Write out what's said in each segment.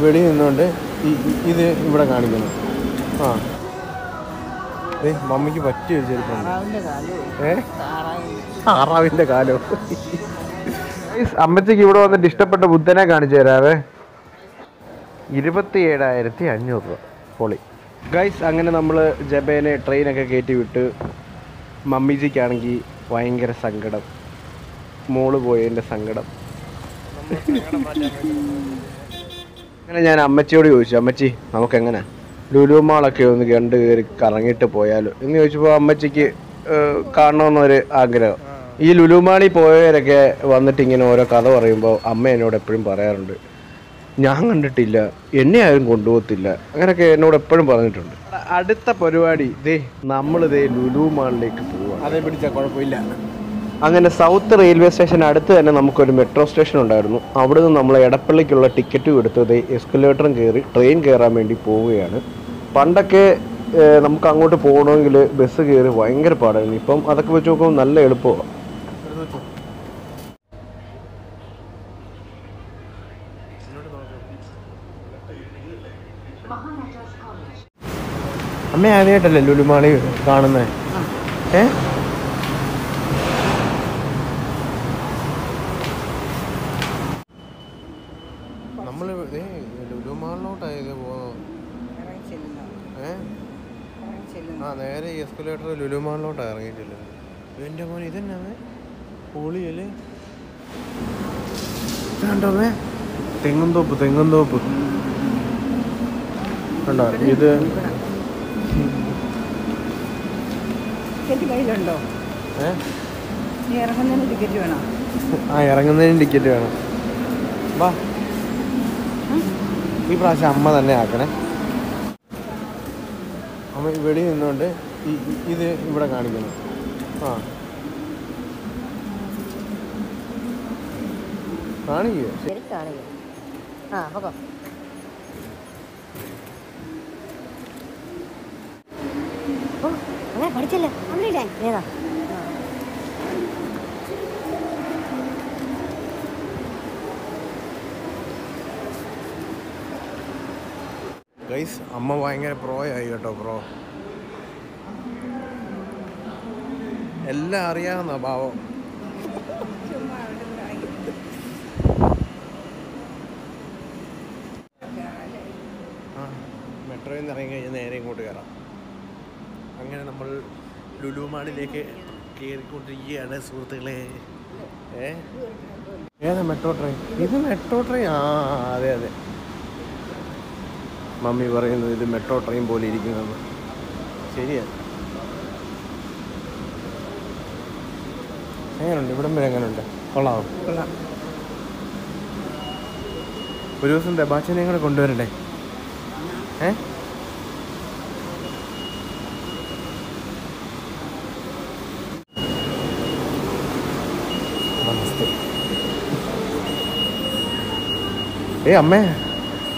വെളിയിൽ നിന്നുകൊണ്ട് ഇത് ഇവിടെ കാണിക്കുന്നു. ആ മമ്മിക്ക് പറ്റിയ ചെരുപ്പുണ്ട്. താറാവിൻ്റെ കാലോ. അമ്മച്ചിക്ക് ഇവിടെ വന്നിട്ട് ഇഷ്ടപ്പെട്ട ബുദ്ധനെ കാണിച്ചു തരാവേ. 27,500 രൂപ. പൊളി ഗൈസ്. അങ്ങനെ നമ്മൾ ജബേനെ ട്രെയിനൊക്കെ കയറ്റി വിട്ട്. മമ്മിജിക്കാണെങ്കിൽ ഭയങ്കര സങ്കടം. മോള് പോയതിൻ്റെ സങ്കടം. അങ്ങനെ ഞാൻ അമ്മച്ചിയോട് ചോദിച്ചു, അമ്മച്ചി നമുക്കെങ്ങനെ ലുലു മാളൊക്കെ ഒന്ന് കണ്ട് കയറി കറങ്ങിയിട്ട് പോയാലോ എന്ന് ചോദിച്ചപ്പോൾ അമ്മച്ചിക്ക് കാണണമെന്നൊരു ആഗ്രഹം. ഈ ലുലു മാളിൽ പോയവരൊക്കെ വന്നിട്ട് ഇങ്ങനെ ഓരോ കഥ പറയുമ്പോൾ അമ്മ എന്നോട് എപ്പോഴും പറയാറുണ്ട്, ഞാൻ കണ്ടിട്ടില്ല, എന്നെ ആരും കൊണ്ടുപോകത്തില്ല, അങ്ങനെയൊക്കെ എന്നോട് എപ്പോഴും പറഞ്ഞിട്ടുണ്ട്. അടുത്ത പരിപാടി നമ്മൾ ലുലു മാളിലേക്ക് പോവുക. അതേ പിടിച്ചാൽ കുഴപ്പമില്ല. അങ്ങനെ സൗത്ത് റെയിൽവേ സ്റ്റേഷൻ അടുത്ത് തന്നെ നമുക്കൊരു മെട്രോ സ്റ്റേഷൻ ഉണ്ടായിരുന്നു. അവിടെ നിന്ന് നമ്മൾ എടപ്പള്ളിക്കുള്ള ടിക്കറ്റും എടുത്ത് എസ്കലേറ്ററും കയറി ട്രെയിൻ കയറാൻ വേണ്ടി പോവുകയാണ്. പണ്ടൊക്കെ നമുക്ക് അങ്ങോട്ട് പോകണമെങ്കിൽ ബസ് കയറി ഭയങ്കര പാടായിരുന്നു. ഇപ്പം അതൊക്കെ വെച്ച് നോക്കുമ്പോൾ നല്ല എളുപ്പമാണ്. അമ്മ ആദ്യമായിട്ടല്ലേ ലുലുമാളി കാണുന്നത്? നമ്മൾ ലുലുമാളിലോട്ടായത് നേരെ എസ്കലേറ്റർ ലുലുമാളിലോട്ടാണ് ഇറങ്ങിയിട്ടില്ല. എൻ്റെ മോൻ ഇതന്നെ പൊളിയല്ലേ. കണ്ടോ തെങ്ങുംതോപ്പ് കണ്ടോ ഇത്. ഇറങ്ങുന്നതിന് ടിക്കറ്റ് വേണം. വാ, ഈ പ്രാവശ്യം അമ്മ തന്നെ ആക്കണേ. അമ്മ വെളിയിൽ നിന്നുകൊണ്ട് ഇത് ഇവിടെ കാണിക്കുന്നു. കാണിക്കോ? പഠിച്ചല്ലോ. ഏതാ ഗൈസ്, അമ്മ ഭയങ്കര പ്രോയായി കേട്ടോ. എല്ലാം അറിയാവുന്ന ഭാവം. മെട്രോയിൽ നിന്ന് ഇറങ്ങി കഴിഞ്ഞാൽ നേരെ ഇങ്ങോട്ട് കയറാം. അങ്ങനെ നമ്മൾ ലുലു മാളിലേക്ക് കയറിക്കൊണ്ടിരിക്കുകയാണ് സുഹൃത്തുക്കളെ. ഏതാ മെട്രോ ട്രെയിൻ? ഇത് മെട്രോ ട്രെയിൻ. അതെ. മമ്മി പറയുന്നത് ഇത് മെട്രോ ട്രെയിൻ പോലെ ഇരിക്കുന്നത് ശരിയാ. എങ്ങനെയുണ്ട് ഇവിടം വരെ? എങ്ങനെയുണ്ട്? കൊള്ളാം. ഒരു ദിവസം ദബാച്ചനെ കൂടെ കൊണ്ടുവരണ്ടേ? അമ്മേ,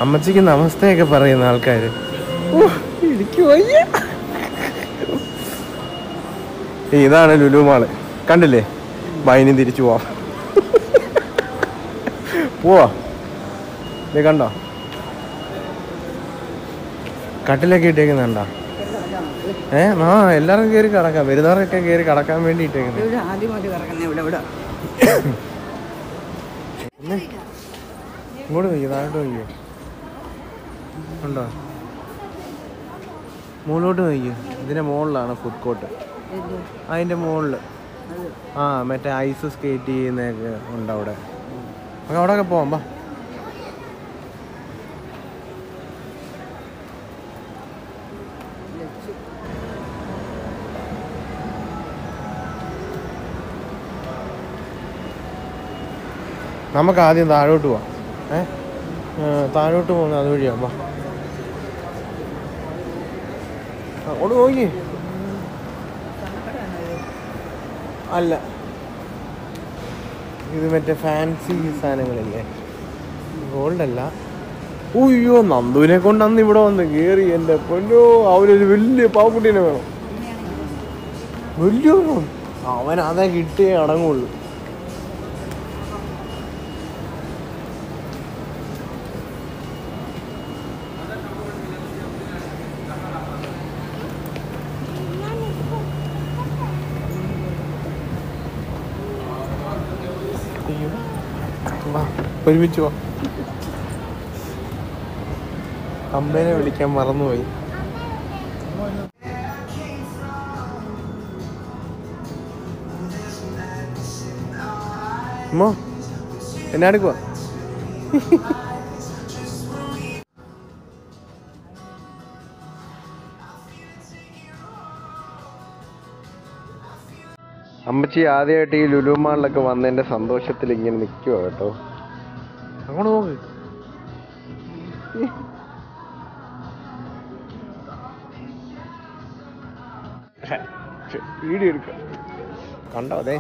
അമ്മച്ചിക്ക് നമസ്തയൊക്കെ പറയുന്ന ആൾക്കാര്. എനിക്ക് വയ്യ. ഇതാണ് ലുലു മാള്. കണ്ടില്ലേ? വൈനും തിരിച്ചു പോവാ. കണ്ടോ കട്ടിലൊക്കെ ഇട്ടേക്കുന്നുണ്ടോ? എല്ലാവരും കയറി കിടക്കാം. വരുന്നവരൊക്കെ കയറി കിടക്കാൻ വേണ്ടി ഇട്ടേക്കുന്നത്. ഇങ്ങോട്ട് നോക്കി, താഴോട്ട് നോക്കിയോ? ഉണ്ടോ? മുകളിലോട്ട് നോക്കിയോ? ഇതിൻ്റെ മുകളിലാണ് ഫുഡ് കോർട്ട്. അതിൻ്റെ മുകളിൽ മറ്റേ ഐസ് സ്കേറ്റ് ചെയ്യുന്നതൊക്കെ ഉണ്ട് അവിടെ. നമുക്ക് അവിടെയൊക്കെ പോവാം. വാ. നമുക്ക് ആദ്യം താഴോട്ട് പോവാം. താഴോട്ട് പോകുന്നത് അതുവഴിയാ. ഓട് നോക്കി. അല്ല, ഇത് മറ്റേ ഫാൻസി സാധനങ്ങളില്ലേ, ഗോൾഡല്ല. ഉയ്യോ, നന്ദുവിനെ കൊണ്ട് അന്ന് ഇവിടെ വന്ന് കയറി. എൻ്റെ പൊന്നോ, അവനൊരു വലിയ പാവക്കുട്ടീനെ വേണം. വലിയ അവൻ അതേ കിട്ടിയേ അടങ്ങുള്ളൂ. ഒരുമിച്ച് പോ. അമ്മേനെ വിളിക്കാൻ മറന്നുപോയി. അമ്മോ എന്നാ എടുക്കുവാ? അമ്മച്ചി ആദ്യമായിട്ട് ഈ ലുലു മാളിലൊക്കെ വന്നതിന്റെ സന്തോഷത്തിൽ ഇങ്ങനെ നിൽക്കുവാ കേട്ടോ. അങ്ങോട്ട് നോക്ക്. വീഡിയോ എടുക്കാം. കണ്ടോ അതെ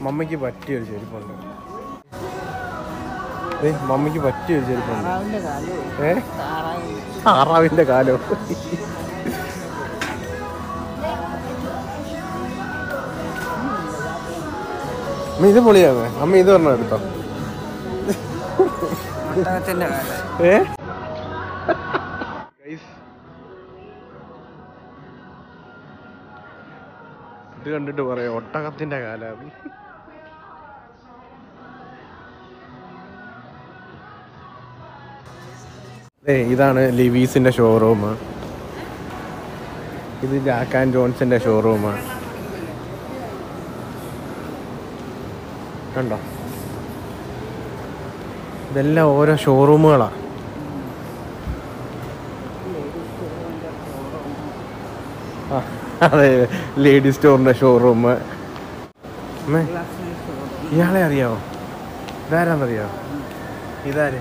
മമ്മിക്ക് പറ്റിയൊരു ചെരുപ്പുണ്ട്. മമ്മിക്ക് പറ്റിയൊരു ചെരുപ്പുണ്ട്. താറാവിന്റെ കാലോ. അമ്മ ഇത് പൊളിയാമേ. അമ്മ ഇത് പറഞ്ഞോ എടുത്തോ. ഇത് കണ്ടിട്ട് പറയാ ഒട്ടകത്തിന്റെ കാലാണ്. ഇതാണ് ലിവീസിന്റെ ഷോറൂം. ഇത് ജാക്ക് ആൻഡ് ജോൺസിന്റെ ഷോറൂം. കണ്ടോ ഇതെല്ലാം ഓരോ ഷോറൂമുകളാ. അതെ ലേഡീസ് സ്റ്റോറിന്റെ ഷോറൂം. ഇയാളെ അറിയാവോ? ഇതാരാന്നറിയാവോ? ഇതാണ്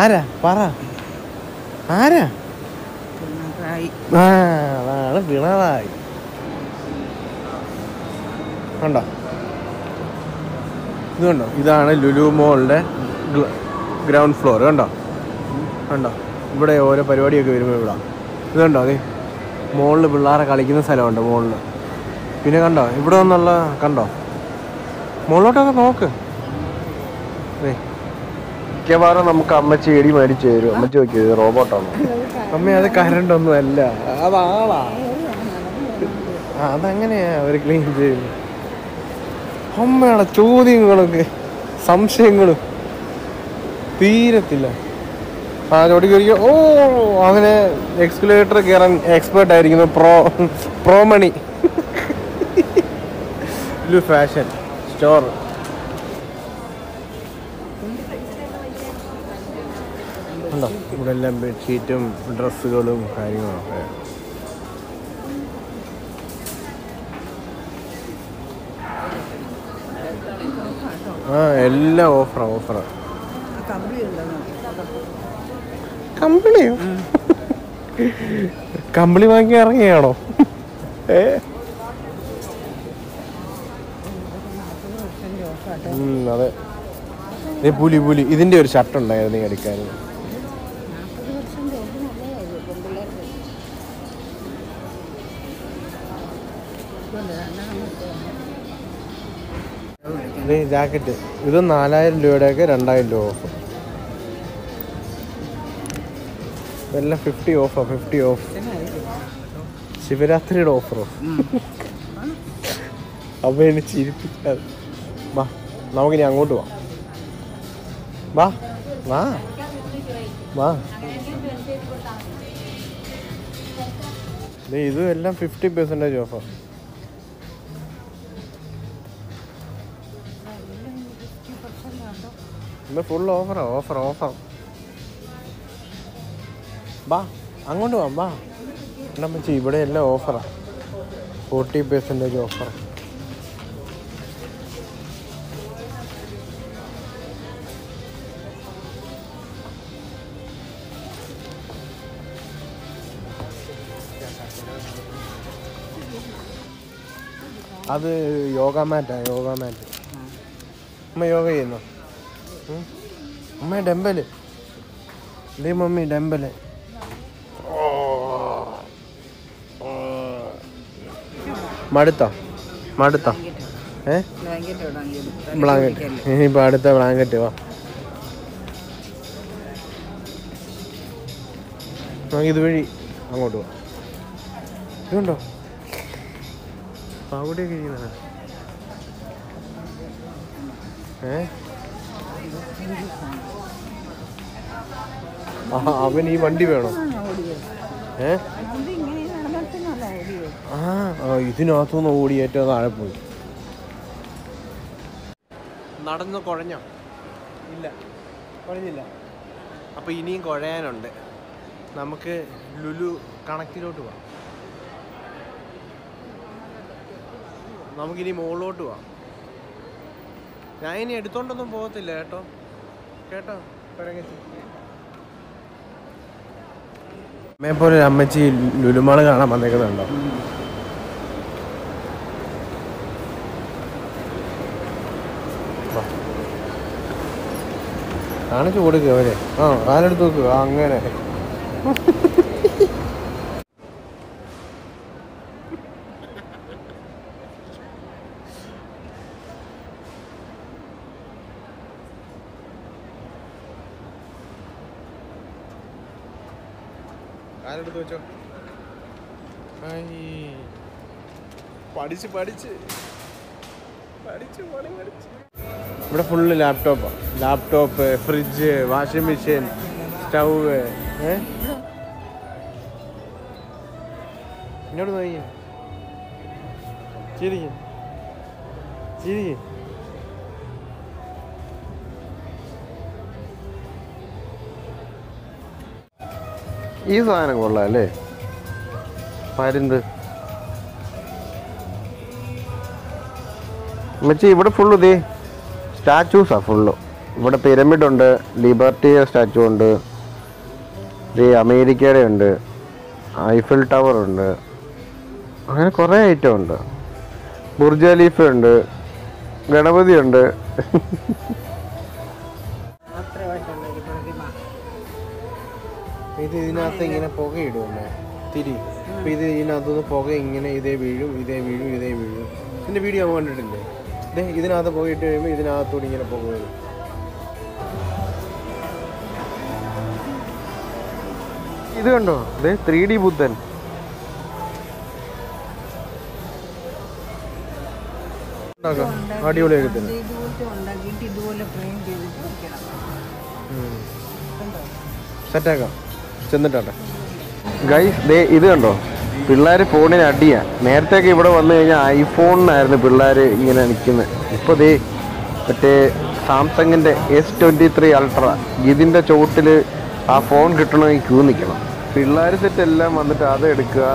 ആരാ പറ. ആരാ? അതാണ് പിണറായി. കണ്ടോ ഇത് കണ്ടോ? ഇതാണ് ലുലു മോളിന്റെ ഗ്രൗണ്ട് ഫ്ലോർ. കണ്ടോ ഇവിടെ ഓരോ പരിപാടിയൊക്കെ വരുമ്പോൾ ഇവിടെ ഇത് കണ്ടോ? അതെ മോളിൽ പിള്ളേരെ കളിക്കുന്ന സ്ഥലമുണ്ട് മോളിൽ. പിന്നെ കണ്ടോ ഇവിടെ നിന്നുള്ള കണ്ടോ മുകളിലോട്ടൊക്കെ നോക്ക്. മിക്കവാറും നമുക്ക് അമ്മച്ചി എടി മേടിച്ചു തരും. അമ്മച്ചി നോക്കിയത് റോബോട്ടാണോ? അമ്മ അത് കരണ്ടൊന്നും അല്ല, അതാളാ. അതങ്ങനെയാ അവർ ക്ലീൻ ചെയ്യുന്നത്. അമ്മയുടെ ചോദ്യങ്ങളൊക്കെ സംശയങ്ങളും തീരത്തില്ല. ചോദിക്കുക. ഓ അങ്ങനെ എക്സ്കലേറ്റർ കയറാൻ എക്സ്പേർട്ട് ആയിരിക്കുന്നു. പ്രോമണി ഫാഷൻ സ്റ്റോർ. ഉണ്ടോ ഇവിടെ എല്ലാം ബെഡ്ഷീറ്റും ഡ്രസ്സുകളും കാര്യങ്ങളൊക്കെ. എല്ലാം ഓഫറാ. കമ്പിളിയോ? കമ്പിളി വാങ്ങി ഇറങ്ങിയാണോ? അതെ പുലി ഇതിന്റെ ഒരു ഷർട്ട് ഉണ്ടായിരുന്നു എടുക്കാൻ. ജാക്കറ്റ് ഇത് 4000 രൂപയുടെയൊക്കെ 2000 രൂപ ഓഫ്. ഇതെല്ലാം 50 ഓഫ്. ശിവരാത്രിയുടെ ഓഫറോ? അപ്പൊ എന്നെ ചിരിപ്പിക്കാതെ. വാ നമുക്കിനി അങ്ങോട്ട് പോവാം. വാ ഇതും എല്ലാം 50% ഓഫാ. Full offer. വാ അങ്ങോട്ട് വാ. മച്ചി ഇവിടെ എല്ലാം ഓഫറാ. 40% ഓഫർ. അത് യോഗ മാറ്റാ. അമ്മ യോഗ ചെയ്യുന്നു. അമ്മ ഡംബല്. Mummy dumbbell. മടുത്തോ? ബ്ലാങ്കറ്റ്. ഇനിയിപ്പോൾ അടുത്ത ബ്ലാങ്കറ്റ് വാ. ഇതുവഴി അങ്ങോട്ട് പോവാം. ഇതുണ്ടോ അവിടെയൊക്കെ ഇരിക്കുന്ന അവൻ ഈ വണ്ടി വേണോ? ഇതിനകത്തുനിന്ന് ഓടി ഏറ്റവും താഴെ പോയി. നടന്ന് കുഴഞ്ഞോ? ഇല്ല, കുഴഞ്ഞില്ല. അപ്പോൾ ഇനിയും കുഴയാനുണ്ട്. നമുക്ക് ലുലു കണക്കിലോട്ട് പോവാം. നമുക്കിനി മുകളിലോട്ട് പോവാം. ഞാൻ ഇനി എടുത്തോണ്ടൊന്നും പോകത്തില്ല കേട്ടോ. കേട്ടോ അമ്മയെപ്പോലെ അമ്മച്ചി ലുലുമാള് കാണാൻ വന്നേക്കുന്നുണ്ടോ? കാണിച്ചു കൊടുക്കുക അവരെ. കാലെടുത്ത് നോക്കുക. അങ്ങനെ കാലെടുത്ത് വെച്ചോ. പഠിച്ച് പഠിച്ച് പഠിച്ച് പണി പഠിച്ച്. ഇവിടെ ഫുള്ള് ലാപ്ടോപ്പാണ്. Laptop, fridge, washing machine, stove. ഇങ്ങോട്ട് നോക്കിയ ചിരിക്കും ചിരിക്കും. ഈ സാധനം കൊള്ളാം അല്ലേ? പരുന്ത്. മച്ചി ഇവിടെ ഫുള്ള് ഇതേ സ്റ്റാച്യൂസാണ് ഫുള്ള്. ഇവിടെ പിരമിഡുണ്ട്, ലിബർട്ടി സ്റ്റാച്ചു ഉണ്ട്, അമേരിക്കയുടെ ഉണ്ട്, ഐഫിൽ ടവർ ഉണ്ട്, അങ്ങനെ കുറേ ഐറ്റം ഉണ്ട്. ബുർജ് ഖലീഫ ഉണ്ട്, ഗണപതി ഉണ്ട്. ഇത് ഇതിനകത്ത് ഇങ്ങനെ പുകയിടുമല്ലേ തിരി. അപ്പം ഇത് ഇതിനകത്തുനിന്ന് പുക ഇങ്ങനെ ഇതേ വീഴും, ഇതേ വീഴും, ഇതേ വീഴും. ഇതിൻ്റെ വീഡിയോ അവൻ കണ്ടിട്ടില്ലേ? ഇതിനകത്ത് പുകയിട്ട് കഴിയുമ്പോൾ ഇതിനകത്തോട് ഇങ്ങനെ പുക വരും. ഇത് കണ്ടോ? അതെ 3D ബുദ്ധൻ. അടിപൊളിയാക്കി തന്നെ സെറ്റാക്കാം. ചെന്നിട്ടാട്ടെ ഗൈസ്. ഇത് കണ്ടോ? പിള്ളേർ ഫോണിന് അടിയാ. നേരത്തെയൊക്കെ ഇവിടെ വന്നു കഴിഞ്ഞാൽ ഐഫോണിനായിരുന്നു പിള്ളേർ ഇങ്ങനെ നിൽക്കുന്നത്. ഇപ്പോൾ മറ്റേ സാംസങ്ങിൻ്റെ S23 അൾട്ര, ഇതിൻ്റെ ചോട്ടിൽ ആ ഫോൺ കിട്ടണമെങ്കിൽ ക്യൂ നിൽക്കണം. പിള്ളേർ സെറ്റ് എല്ലാം വന്നിട്ട് അത് എടുക്കുക,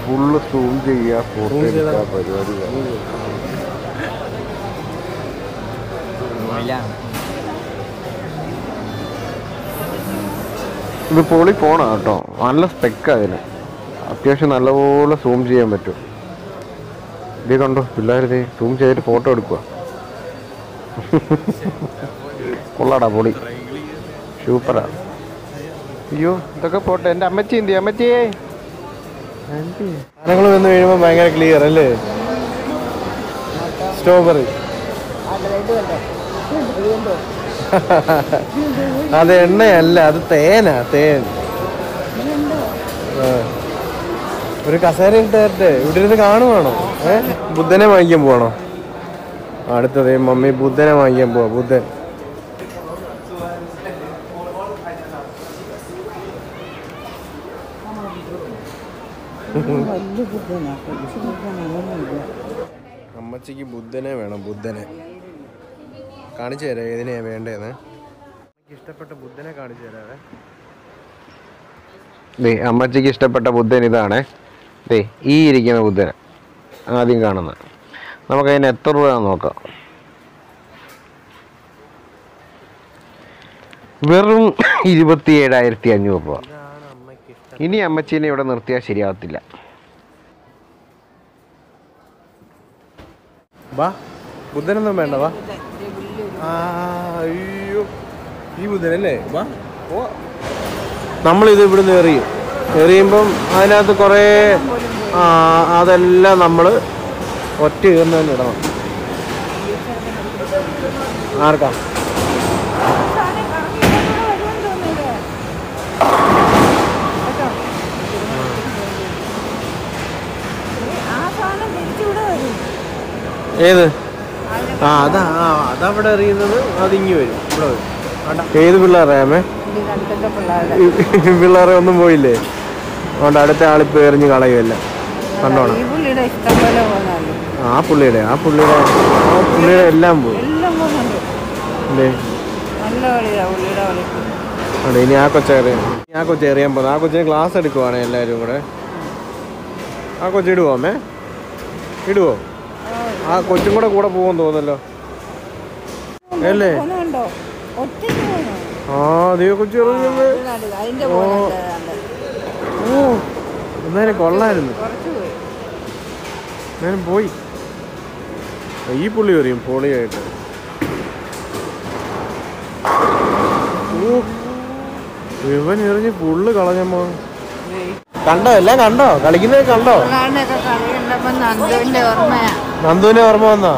ഫുള്ള് സൂം ചെയ്യുക, ഫോട്ടോ എടുക്കുക, പരിപാടി. ഇത് പൊളി ഫോണാണ് കേട്ടോ. നല്ല സ്പെക്കാണ് അതിന്. അത്യാവശ്യം നല്ലപോലെ സൂം ചെയ്യാൻ പറ്റും. ഇത് കണ്ടോ? പിള്ളേർ സൂം ചെയ്തിട്ട് ഫോട്ടോ എടുക്കുക. കൊള്ളാടാ, പൊളി, സൂപ്പറാ. അയ്യോ ഇതൊക്കെ പോട്ടെ. എൻ്റെ അമ്മച്ചി എന്തി? അമ്മച്ചിയേ സാധനങ്ങൾ വന്ന് കഴിയുമ്പോൾ ഭയങ്കര ക്ലിയർ അല്ലേ? സ്ട്രോബെറി. അത് എണ്ണയല്ല, അത് തേനാ, തേൻ. ഒരു കസേര ഇട്ടേ ഇവിടെ ഇരുന്ന് കാണുവാണോ? ബുദ്ധനെ വാങ്ങിക്കാൻ പോവാണോ? അടുത്തത് മമ്മി ബുദ്ധനെ വാങ്ങിക്കാൻ പോവാ. ബുദ്ധൻ അമ്മച്ചിക്ക് ബുദ്ധനെ വേണം. ബുദ്ധനെ കാണിച്ചു തരാം ഏതിനെയാ വേണ്ടതെന്ന്. എനിക്ക് ഇഷ്ടപ്പെട്ട ബുദ്ധനെ കാണിച്ചു തരാവേ. അമ്മച്ചിക്ക് ഇഷ്ടപ്പെട്ട ബുദ്ധൻ ഇതാണ്. ഈ ഇരിക്കുന്ന ബുദ്ധന ആദ്യം കാണുന്നത്. നമുക്കതിന് എത്ര രൂപ നോക്കാം. വെറും 27,500 രൂപ. ഇനി അമ്മച്ചീനെ ഇവിടെ നിർത്തിയാൽ ശരിയാവത്തില്ല. വാ, ബുദ്ധനൊന്നും വേണ്ട, വാ. അയ്യോ ഈ ബുദ്ധനല്ലേ? വാ. നമ്മളിത് ഇവിടുന്ന് എറിയുമ്പം അതിനകത്ത് കുറേ അതെല്ലാം നമ്മൾ ഒറ്റ ഇടുന്ന തന്നെ ഇടണം. ആർക്കാ? ഏത്? ആ അതാ അതവിടെ എറിയുന്നത്, അതിങ്ങി വരും ഇവിടെ വരും. ഏത് പിള്ളേരാമേ? പിള്ളേരെ ഒന്നും പോയില്ലേ? അതുകൊണ്ട് അടുത്ത ആളിപ്പോ എറിഞ്ഞ് കളയുമല്ല. കണ്ടോണം. ആ പുള്ളിയുടെ എല്ലാം പോയി. ഇനി ആ കൊച്ചെറിയാൻ പോകുന്നത്. ആ കൊച്ചിന് ക്ലാസ് എടുക്കുവാണ് എല്ലാവരും കൂടെ. ആ കൊച്ചിടുവോ അമ്മേ? ഇടുവോ? ആ കൊച്ചും കൂടെ പോകുമെന്ന് തോന്നല്ലോ അല്ലേ? ആ ദൈവ കൊച്ചു എറിഞ്ഞത്. ഓ എന്നാലും കൊള്ളായിരുന്നു. ഞാനും പോയി. ഈ പുള്ളി എറിയും പൊളിയായിട്ട്. ഇവൻ എറിഞ്ഞ് പുള്ള് കളഞ്ഞമ്മോ. കണ്ടോ? എല്ലാം കണ്ടോ? കളിക്കുന്നത് കണ്ടോ? നന്ദുവിന്റെ ഓർമ്മ വന്നോ?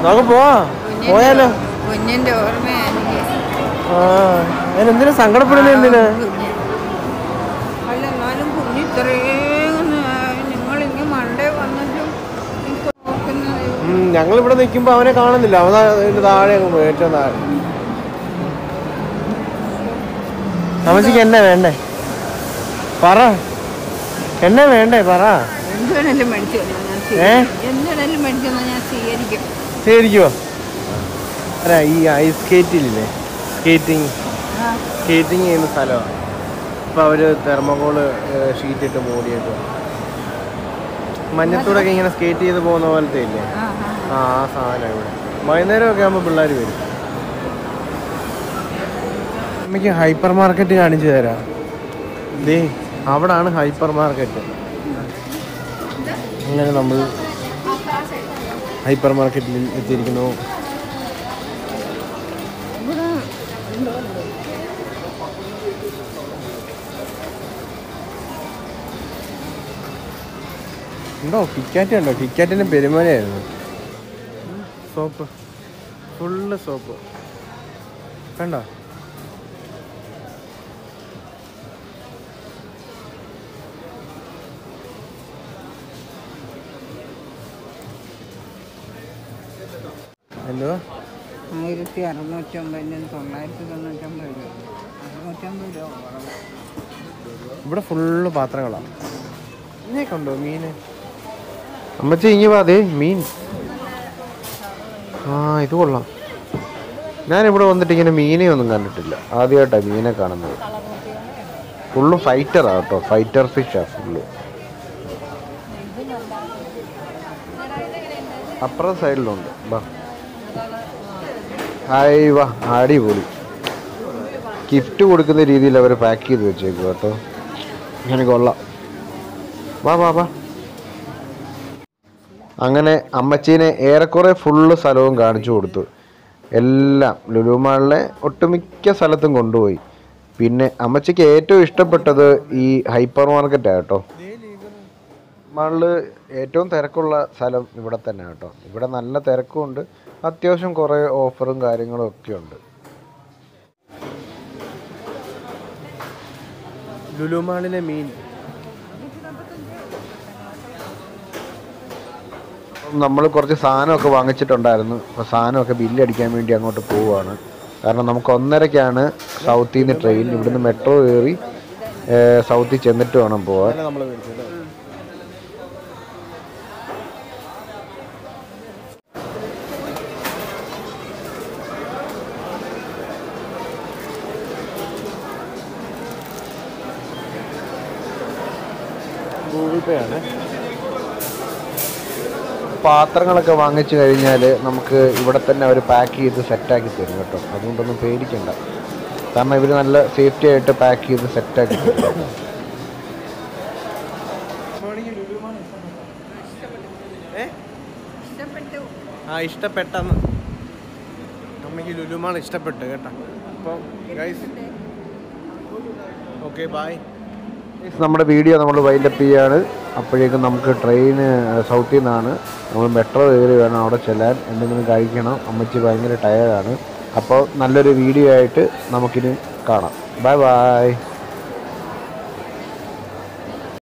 നമുക്ക് പോയാലോ? കുഞ്ഞിന്റെ അതിനെന്തിനാ സങ്കടപ്പെടുന്നത്? എന്തിനാ? അല്ല എന്നാലും കുഞ്ഞ് ഇത്രയും നിങ്ങളിങ്ങ് മണ്ടേ വന്നിട്ടും ഞങ്ങളിവിടെ നിൽക്കുമ്പോ അവനെ കാണുന്നില്ല. അവൻ താഴെ ഏറ്റവും താഴെ. അമ്മച്ചിക്ക് എന്നാ വേണ്ടേ? പറ. എന്നാ വേണ്ടേ പറ. എന്തുവേണേലും മേടിച്ചു ഞാൻ സ്വീകരിക്കും. സ്വീകരിക്കുവോ? അല്ല ഈ ഐസ് സ്കേറ്റില്ലേ, സ്കേറ്റിങ് ചെയ്യുന്ന സ്ഥലമാണ്. ഇപ്പൊ അവര് തെർമോകോള് ഷീറ്റ് ഇട്ട് മൂടിയേക്കുക. മഞ്ഞത്തൂടൊക്കെ ഇങ്ങനെ സ്കേറ്റ് ചെയ്ത് പോകുന്ന പോലത്തെ ഇല്ലേ, ആ സാധനം ഇവിടെ. വൈകുന്നേരമൊക്കെ ആകുമ്പോൾ പിള്ളേർ വരും. അമ്മയ്ക്ക് ഹൈപ്പർ മാർക്കറ്റ് കാണിച്ചു തരാം. ദേ അവിടാണ് ഹൈപ്പർ മാർക്കറ്റ്. അങ്ങനെ നമ്മൾ ഹൈപ്പർ മാർക്കറ്റിൽ എത്തിയിരിക്കുന്നു. ഉണ്ടോ? കിറ്റ്കാറ്റ് ഉണ്ടോ? കിറ്റ്കാറ്റിൻ്റെ പെരുമലയായിരുന്നു. സോപ്പ്, ഫുള്ള് സോപ്പ് കണ്ടോ? എന്തുവാ? 1699 999 രൂപ. 650 രൂപ. ഇവിടെ ഫുള്ള് പാത്രങ്ങളാണ്. ഇതിനൊക്കെ ഉണ്ടോ മീന്? അമ്മച്ചി ഇങ്ങി വാതേ മീൻ. ആ ഇത് കൊള്ളാം. ഞാനിവിടെ വന്നിട്ട് ഇങ്ങനെ മീനെ ഒന്നും കണ്ടിട്ടില്ല. ആദ്യമായിട്ടാണ് മീനെ കാണുന്നത്. ഫുള്ള് ഫൈറ്ററാണ് കേട്ടോ. ഫൈറ്റർ ഫിഷാണ് ഫുള്ള്. അപ്പുറം സൈഡിലുണ്ട്. ബാ ഹായ് വാ. അടിപൊളി. ഗിഫ്റ്റ് കൊടുക്കുന്ന രീതിയിൽ അവർ പാക്ക് ചെയ്ത് വെച്ചേക്കും കേട്ടോ. അങ്ങനെ കൊള്ളാം. വാ വാ വാ. അങ്ങനെ അമ്മച്ചീനെ ഏറെക്കുറെ ഫുള്ള് സ്ഥലവും കാണിച്ചു കൊടുത്തു. എല്ലാം ലുലു മാളിലെ ഒട്ടുമിക്ക സ്ഥലത്തും കൊണ്ടുപോയി. പിന്നെ അമ്മച്ചിക്ക് ഏറ്റവും ഇഷ്ടപ്പെട്ടത് ഈ ഹൈപ്പർ മാർക്കറ്റാണ് കേട്ടോ. മാളിൽ ഏറ്റവും തിരക്കുള്ള സ്ഥലം ഇവിടെ തന്നെ കേട്ടോ. ഇവിടെ നല്ല തിരക്കുമുണ്ട്. അത്യാവശ്യം കുറേ ഓഫറും കാര്യങ്ങളും ഒക്കെ ഉണ്ട്. ലുലു മാളിലെ മീൻ. നമ്മൾ കുറച്ച് സാധനമൊക്കെ വാങ്ങിച്ചിട്ടുണ്ടായിരുന്നു. അപ്പോൾ സാധനമൊക്കെ ബില്ലടിക്കാൻ വേണ്ടി അങ്ങോട്ട് പോവുകയാണ്. കാരണം നമുക്ക് 1:30ക്കാണ് സൗത്തിൽ നിന്ന് ട്രെയിൻ. ഇവിടുന്ന് മെട്രോ കയറി സൗത്തിൽ ചെന്നിട്ട് വേണം പോവാൻ. ഗൂഗിൾ പേ ആണ്. പാത്രങ്ങളൊക്കെ വാങ്ങിച്ചു കഴിഞ്ഞാൽ നമുക്ക് ഇവിടെ തന്നെ അവർ പാക്ക് ചെയ്ത് സെറ്റാക്കി തരും കേട്ടോ. അതുകൊണ്ടൊന്നും പേടിക്കണ്ട. കാരണം ഇവർ നല്ല സേഫ്റ്റി ആയിട്ട് പാക്ക് ചെയ്ത് സെറ്റാക്കി തരും. ഇഷ്ടപ്പെട്ടെന്ന് അമ്മയ്ക്ക് ലുലു മാൾ ഇഷ്ടപ്പെട്ടു കേട്ടോ. അപ്പം ഗൈസ് ഓക്കെ ബൈ. നമ്മുടെ വീഡിയോ നമ്മൾ വൈൻഡപ്പ് ചെയ്യാണ്. അപ്പോഴേക്കും നമുക്ക് ട്രെയിന് സൗത്തിൽ നിന്നാണ്. നമ്മൾ മെട്രോ കയറി വേണം അവിടെ ചെല്ലാൻ. എന്തെങ്കിലും കഴിക്കണം. അമ്മച്ചി ഭയങ്കര ടയർഡാണ്. അപ്പോൾ നല്ലൊരു വീഡിയോ ആയിട്ട് നമുക്കിനി കാണാം. Bye bye.